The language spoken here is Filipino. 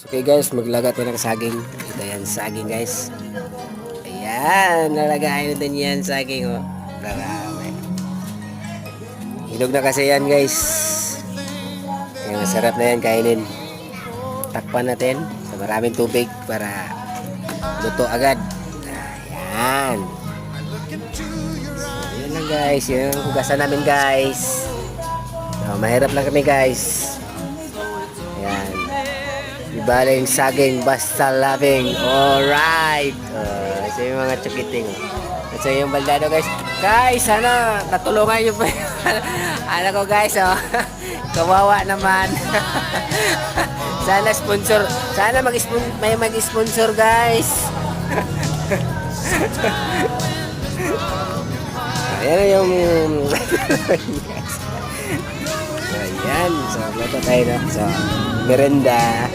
Okay guys, maglaga tayo ng saging. Ito yan, saging guys. Ayan, nalagayin natin yan saging oh. Marami. Hinog na kasi yan guys. Kaya masarap na yan kainin. Takpan natin sa maraming tubig para luto agad. Ayan. So, yun lang guys, yung hugasan namin guys. So, mahirap lang kami guys. Ayan. Ibala yung saging, basta labing. Alright. Ito yung mga chukiting. Ito yung baldado guys. Guys, sana natulungan nyo pa. Ano ko guys, oh. Kawawa naman. Sana sponsor. Sana may mag-sponsor guys. Ayan yung... Ayan. So, lato tayo na. So, merenda.